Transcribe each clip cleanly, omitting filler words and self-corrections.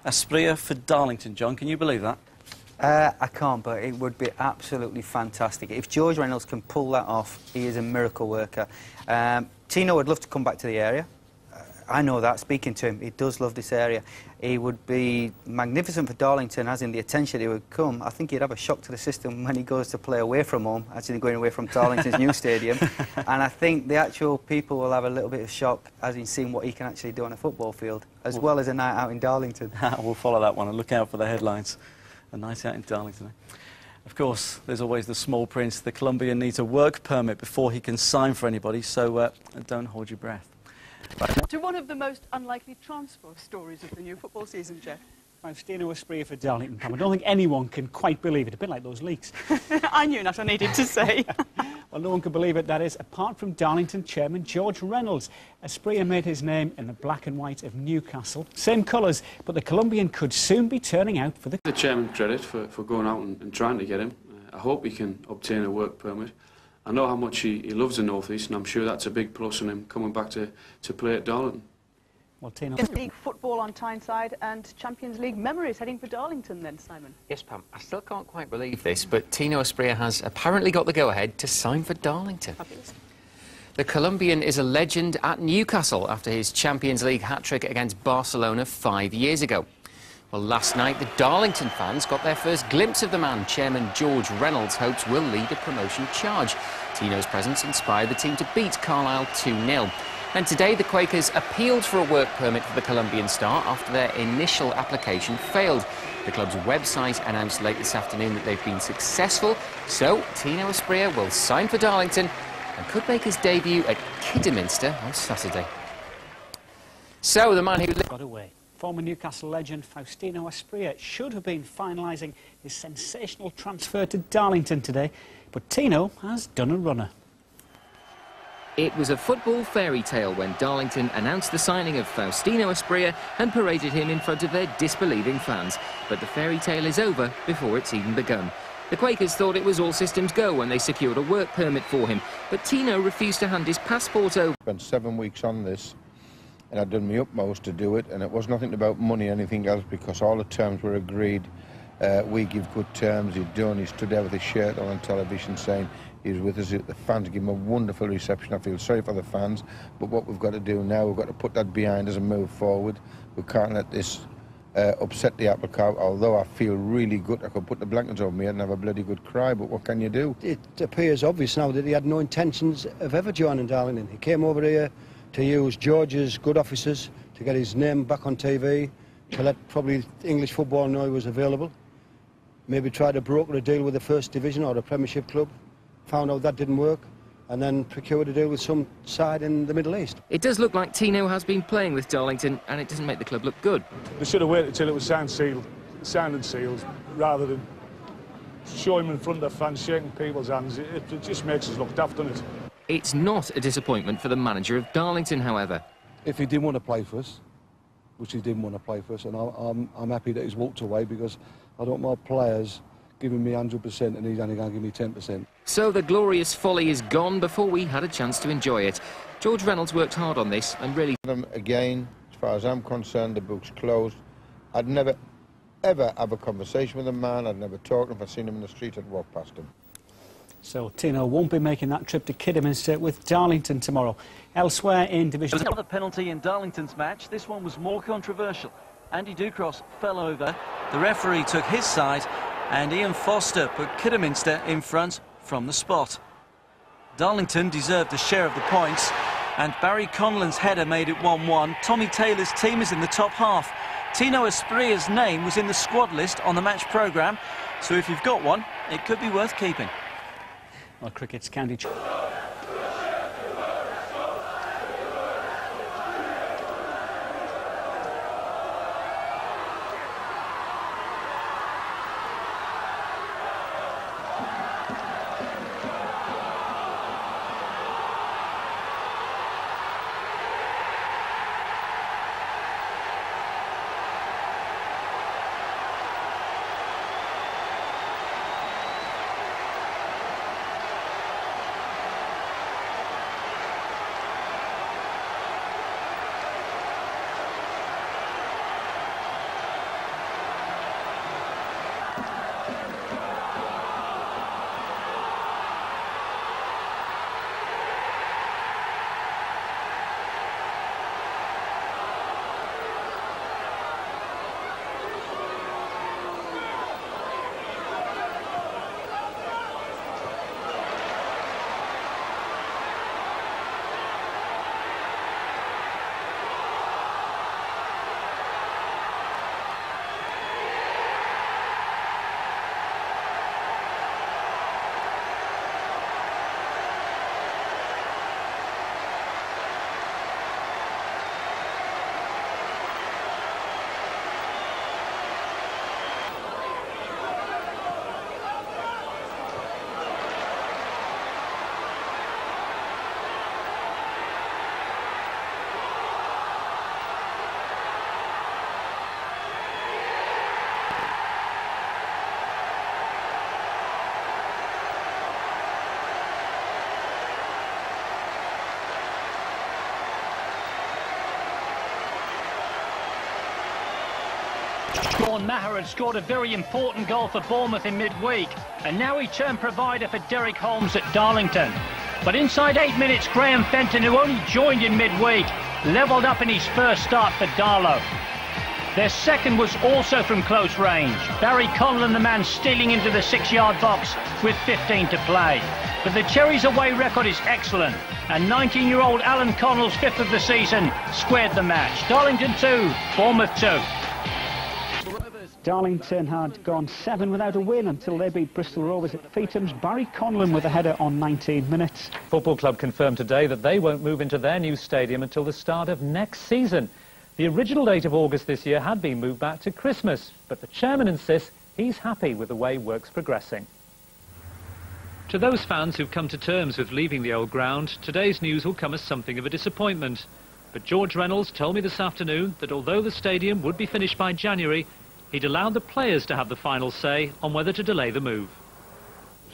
Asprilla for Darlington. John, can you believe that? I can't, but it would be absolutely fantastic. If George Reynolds can pull that off, he is a miracle worker. Tino would love to come back to the area. I know that, speaking to him, he does love this area. He would be magnificent for Darlington, as in the attention he would come. I think he'd have a shock to the system when he goes to play away from home, actually going away from Darlington's new stadium. And I think the actual people will have a little bit of shock, as in seeing what he can actually do on a football field, as well as a night out in Darlington. We'll follow that one and look out for the headlines. A night out in Darlington. Of course, there's always the small print. The Colombian needs a work permit before he can sign for anybody, so don't hold your breath. To one of the most unlikely transfer stories of the new football season, Jeff. Tino Asprilla for Darlington. I don't think anyone can quite believe it. A bit like those leaks. I knew not I needed to say. Well, no one can believe it, that is, apart from Darlington chairman George Reynolds. Asprilla made his name in the black and white of Newcastle. Same colours, but the Colombian could soon be turning out for the chairman credit for going out and trying to get him. I hope he can obtain a work permit. I know how much he loves the North East, and I'm sure that's a big plus in him coming back to play at Darlington. Well, Tino... League football on Tyneside and Champions League memories heading for Darlington then, Simon. Yes, Pam. I still can't quite believe this, but Tino Asprilla has apparently got the go-ahead to sign for Darlington. Fabulous. The Colombian is a legend at Newcastle after his Champions League hat-trick against Barcelona 5 years ago. Well, last night, the Darlington fans got their first glimpse of the man chairman George Reynolds hopes will lead a promotion charge. Tino's presence inspired the team to beat Carlisle 2-0. And today, the Quakers appealed for a work permit for the Colombian star after their initial application failed. The club's website announced late this afternoon that they've been successful, so Tino Asprilla will sign for Darlington and could make his debut at Kidderminster on Saturday. So, the man who... got away. Former Newcastle legend Faustino Asprilla should have been finalising his sensational transfer to Darlington today, but Tino has done a runner. It was a football fairy tale when Darlington announced the signing of Faustino Asprilla and paraded him in front of their disbelieving fans. But the fairy tale is over before it's even begun. The Quakers thought it was all systems go when they secured a work permit for him, but Tino refused to hand his passport over. I spent 7 weeks on this, and I'd done my utmost to do it, and it was nothing about money or anything else, because all the terms were agreed. We give good terms. He stood there with his shirt on television saying he was with us. The fans give him a wonderful reception. I feel sorry for the fans, but what we've got to do now, we've got to put that behind us and move forward. We can't let this upset the apple cart. Although I feel really good, I could put the blankets over me and have a bloody good cry, but what can you do? It appears obvious now that he had no intentions of ever joining Darlington. He came over here to use George's good offices to get his name back on TV, to let probably English football know he was available. Maybe tried to broker a deal with the First Division or the Premiership club, found out that didn't work, and then procured a deal with some side in the Middle East. It does look like Tino has been playing with Darlington, and it doesn't make the club look good. They should have waited until it was signed and sealed, rather than show him in front of the fans, shaking people's hands. It just makes us look daft, doesn't it? It's not a disappointment for the manager of Darlington, however. If he didn't want to play for us, which he didn't want to play for us, and I'm happy that he's walked away, because I don't want my players giving me 100% and he's only going to give me 10%. So the glorious folly is gone before we had a chance to enjoy it. George Reynolds worked hard on this and really... Again, as far as I'm concerned, the book's closed. I'd never, ever have a conversation with a man. I'd never talk. If I'd seen him in the street, I'd walk past him. So Tino won't be making that trip to Kidderminster with Darlington tomorrow. Elsewhere in Division... There was another penalty in Darlington's match. This one was more controversial. Andy Ducros fell over. The referee took his side, and Ian Foster put Kidderminster in front from the spot. Darlington deserved a share of the points, and Barry Conlon's header made it 1-1. Tommy Taylor's team is in the top half. Tino Asprilla's name was in the squad list on the match programme, so if you've got one, it could be worth keeping. Well, cricket's Candy... Sean Maher had scored a very important goal for Bournemouth in midweek, and now he turned provider for Derek Holmes at Darlington. But inside 8 minutes, Graham Fenton, who only joined in midweek, levelled up in his first start for Darlo. Their second was also from close range. Barry Conlon, the man stealing into the 6-yard box with 15 to play. But the Cherries' away record is excellent, and 19-year-old Alan Connell's 5th of the season squared the match. Darlington 2, Bournemouth 2. Darlington had gone 7 without a win until they beat Bristol Rovers at Feetham's. Barry Conlon with a header on 19 minutes. Football Club confirmed today that they won't move into their new stadium until the start of next season. The original date of August this year had been moved back to Christmas, but the chairman insists he's happy with the way work's progressing. To those fans who've come to terms with leaving the old ground, today's news will come as something of a disappointment. But George Reynolds told me this afternoon that although the stadium would be finished by January, he'd allowed the players to have the final say on whether to delay the move.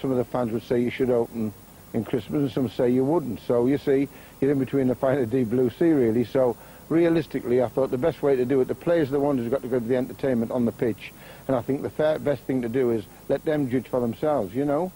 Some of the fans would say you should open in Christmas and some say you wouldn't. So you see, you're in between the fight of deep blue sea really. So realistically, I thought the best way to do it, the players are the ones who've got to go to the entertainment on the pitch. And I think the best thing to do is let them judge for themselves, you know.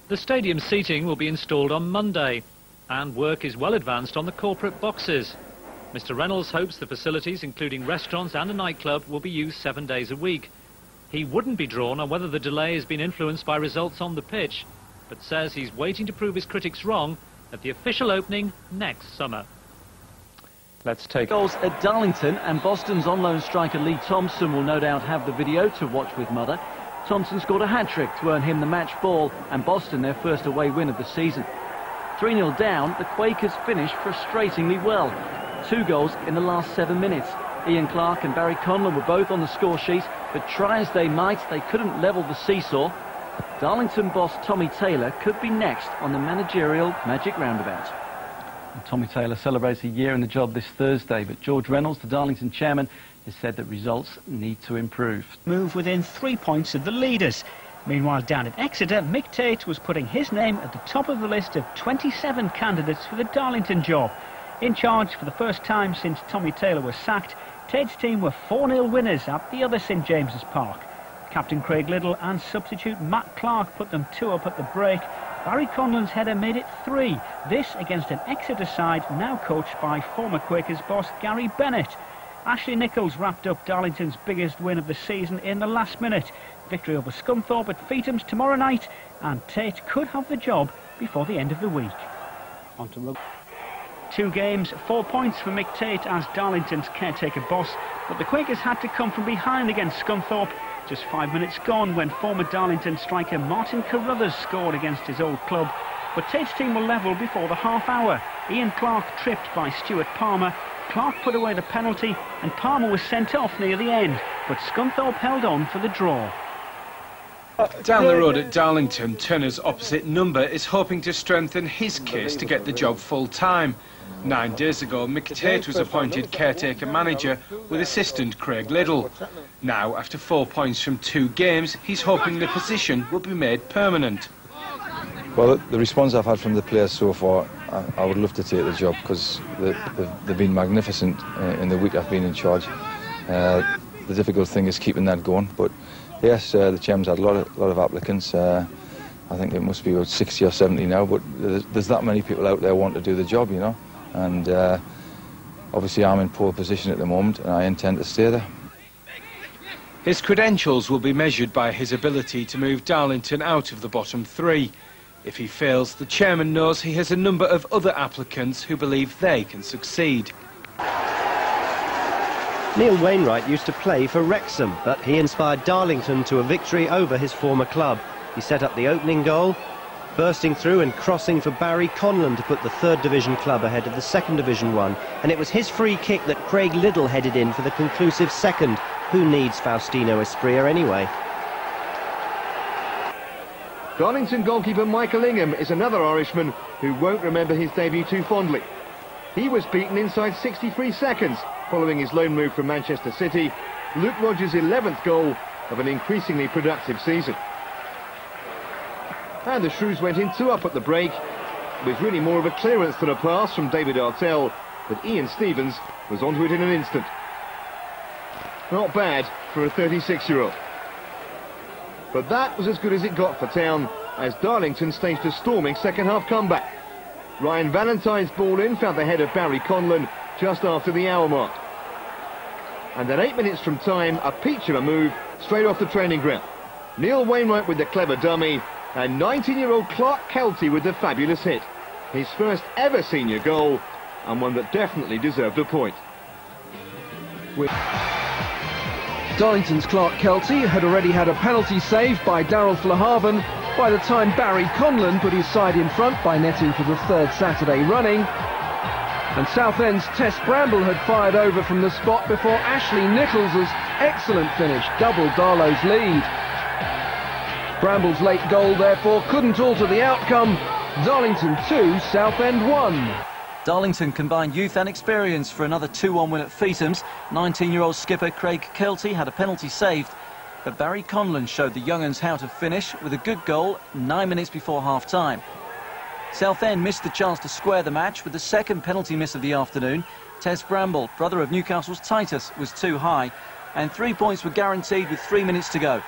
The stadium seating will be installed on Monday, and work is well advanced on the corporate boxes. Mr. Reynolds hopes the facilities, including restaurants and a nightclub, will be used 7 days a week. He wouldn't be drawn on whether the delay has been influenced by results on the pitch, but says he's waiting to prove his critics wrong at the official opening next summer. Let's take goals at Darlington, and Boston's on-loan striker Lee Thompson will no doubt have the video to watch with mother. Thompson scored a hat-trick to earn him the match ball, and Boston their first away win of the season. 3-0 down, the Quakers finished frustratingly well. 2 goals in the last 7 minutes. Ian Clark and Barry Conlon were both on the score sheet, but try as they might, they couldn't level the seesaw. Darlington boss Tommy Taylor could be next on the managerial magic roundabout. And Tommy Taylor celebrates a year in the job this Thursday, but George Reynolds, the Darlington chairman, has said that results need to improve. Move within 3 points of the leaders. Meanwhile, down at Exeter, Mick Tate was putting his name at the top of the list of 27 candidates for the Darlington job. In charge for the first time since Tommy Taylor was sacked, Tate's team were 4-0 winners at the other St James's Park. Captain Craig Liddle and substitute Matt Clark put them 2 up at the break. Barry Conlon's header made it 3. This against an Exeter side now coached by former Quakers boss Gary Bennett. Ashley Nichols wrapped up Darlington's biggest win of the season in the last minute. Victory over Scunthorpe at Feetham's tomorrow night, and Tate could have the job before the end of the week. On to rugby. 2 games, 4 points for Mick Tate as Darlington's caretaker boss, but the Quakers had to come from behind against Scunthorpe. Just 5 minutes gone when former Darlington striker Martin Carruthers scored against his old club, but Tate's team were level before the half hour. Ian Clark tripped by Stuart Palmer. Clark put away the penalty and Palmer was sent off near the end, but Scunthorpe held on for the draw. Down the road at Darlington, Turner's opposite number is hoping to strengthen his case to get the job full-time. 9 days ago, Mick Tate was appointed caretaker manager with assistant Craig Liddle. Now, after 4 points from 2 games, he's hoping the position will be made permanent. Well, the response I've had from the players so far, I would love to take the job because they've been magnificent in the week I've been in charge. The difficult thing is keeping that going, but yes, the chairman's had a lot of applicants. I think it must be about 60 or 70 now, but there's that many people out there want to do the job, you know. And obviously I'm in pole position at the moment and I intend to stay there. His credentials will be measured by his ability to move Darlington out of the bottom 3. If he fails, the chairman knows he has a number of other applicants who believe they can succeed. Neil Wainwright used to play for Wrexham, but he inspired Darlington to a victory over his former club. He set up the opening goal, bursting through and crossing for Barry Conlon to put the 3rd Division club ahead of the 2nd Division one. And it was his free kick that Craig Liddle headed in for the conclusive 2nd. Who needs Faustino Espria anyway? Darlington goalkeeper Michael Ingham is another Irishman who won't remember his debut too fondly. He was beaten inside 63 seconds following his loan move from Manchester City, Luke Rodgers' 11th goal of an increasingly productive season. And the Shrews went in 2 up at the break. It was really more of a clearance than a pass from David Artell, but Ian Stevens was onto it in an instant. Not bad for a 36-year-old. But that was as good as it got for Town, as Darlington staged a storming second-half comeback. Ryan Valentine's ball in found the head of Barry Conlon just after the hour mark. And then 8 minutes from time, a peach of a move straight off the training ground. Neil Wainwright with the clever dummy, and 19-year-old Clark Kelty with the fabulous hit. His first ever senior goal, and one that definitely deserved a point. Darlington's Clark Kelty had already had a penalty saved by Darryl Flahaven by the time Barry Conlon put his side in front by netting for the third Saturday running. And Southend's Tess Bramble had fired over from the spot before Ashley Nicholls' excellent finish doubled Darlo's lead. Bramble's late goal therefore couldn't alter the outcome. Darlington 2, Southend 1. Darlington combined youth and experience for another 2-1 win at Feetham's. 19-year-old skipper Craig Kelty had a penalty saved, but Barry Conlon showed the young uns how to finish with a good goal 9 minutes before half-time. Southend missed the chance to square the match with the second penalty miss of the afternoon. Tess Bramble, brother of Newcastle's Titus, was too high, and 3 points were guaranteed with 3 minutes to go.